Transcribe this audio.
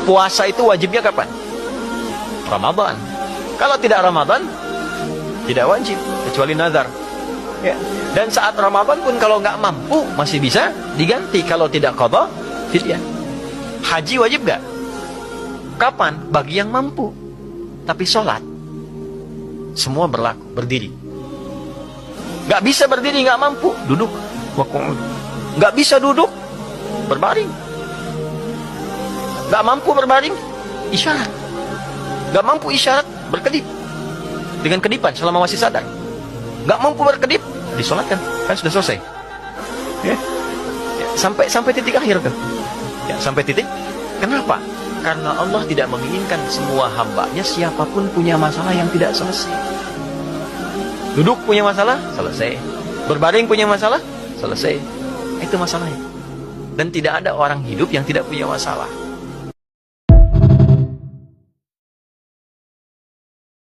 Puasa itu wajibnya kapan? Ramadan. Kalau tidak Ramadan, tidak wajib, kecuali nazar. Ya. Dan saat Ramadan pun kalau nggak mampu, masih bisa diganti. Kalau tidak qadha, fidyah. Haji wajib nggak? Kapan? Bagi yang mampu. Tapi sholat, semua berlaku, berdiri. Nggak bisa berdiri, nggak mampu, duduk. Nggak bisa duduk, berbaring. Nggak mampu berbaring, isyarat. Nggak mampu isyarat, berkedip. Dengan kedipan selama masih sadar. Nggak mampu berkedip, disolatkan, kan sudah selesai. Ya. Ya, sampai titik akhir tuh. Ya, sampai titik. Kenapa? Karena Allah tidak menginginkan semua hambanya siapapun punya masalah yang tidak selesai. Duduk punya masalah, selesai. Berbaring punya masalah, selesai. Itu masalahnya. Dan tidak ada orang hidup yang tidak punya masalah.